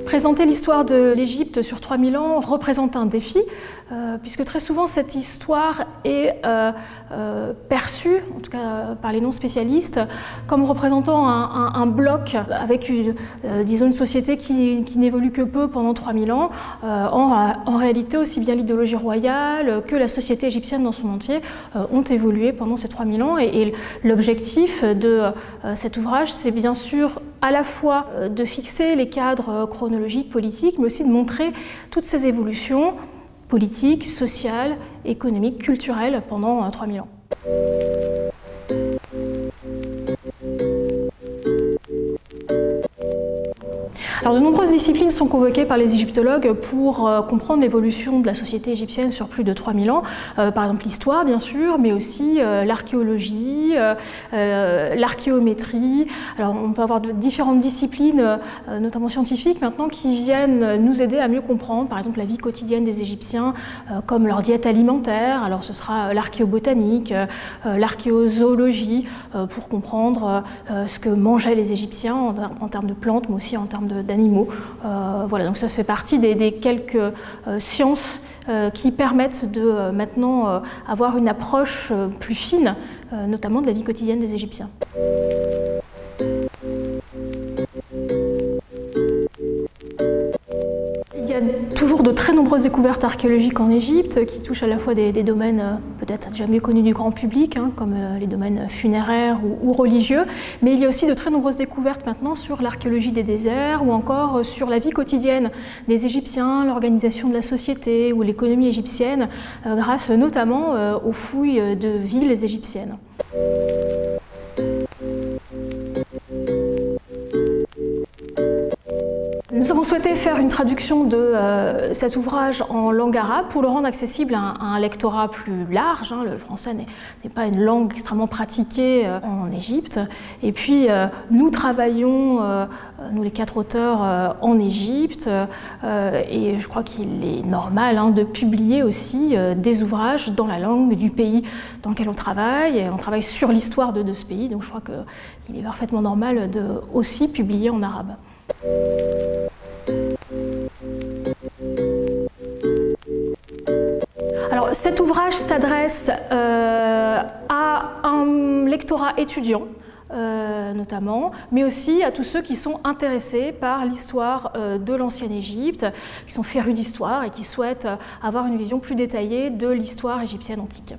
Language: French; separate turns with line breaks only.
Présenter l'histoire de l'Égypte sur 3000 ans représente un défi, puisque très souvent cette histoire est perçue, en tout cas par les non-spécialistes, comme représentant un bloc avec disons une société qui n'évolue que peu pendant 3000 ans. En réalité, aussi bien l'idéologie royale que la société égyptienne dans son entier ont évolué pendant ces 3000 ans. Et l'objectif de cet ouvrage, c'est bien sûr à la fois de fixer les cadres chronologiques, politiques, mais aussi de montrer toutes ces évolutions politiques, sociales, économiques, culturelles pendant 3000 ans. Alors, de nombreuses disciplines sont convoquées par les égyptologues pour comprendre l'évolution de la société égyptienne sur plus de 3000 ans. Par exemple l'histoire, bien sûr, mais aussi l'archéologie, l'archéométrie. Alors, on peut avoir différentes disciplines, notamment scientifiques maintenant, qui viennent nous aider à mieux comprendre, par exemple, la vie quotidienne des Égyptiens, comme leur diète alimentaire. Alors, ce sera l'archéobotanique, l'archéozoologie, pour comprendre ce que mangeaient les Égyptiens en termes de plantes, mais aussi en termes d'animaux. Voilà, donc ça fait partie des quelques sciences qui permettent de maintenant avoir une approche plus fine, notamment de la vie quotidienne des Égyptiens. Il y a toujours de très nombreuses découvertes archéologiques en Égypte qui touchent à la fois des domaines peut-être déjà mieux connus du grand public, comme les domaines funéraires ou religieux, mais il y a aussi de très nombreuses découvertes maintenant sur l'archéologie des déserts ou encore sur la vie quotidienne des Égyptiens, l'organisation de la société ou l'économie égyptienne, grâce notamment aux fouilles de villes égyptiennes. Nous avons souhaité faire une traduction de cet ouvrage en langue arabe pour le rendre accessible à un lectorat plus large. Le français n'est pas une langue extrêmement pratiquée en Égypte. Et puis nous travaillons, nous les 4 auteurs, en Égypte. Et je crois qu'il est normal de publier aussi des ouvrages dans la langue du pays dans lequel on travaille. Et on travaille sur l'histoire de ce pays, donc je crois qu'il est parfaitement normal de aussi publier en arabe. Alors, cet ouvrage s'adresse à un lectorat étudiant, notamment, mais aussi à tous ceux qui sont intéressés par l'histoire de l'ancienne Égypte, qui sont férus d'histoire et qui souhaitent avoir une vision plus détaillée de l'histoire égyptienne antique.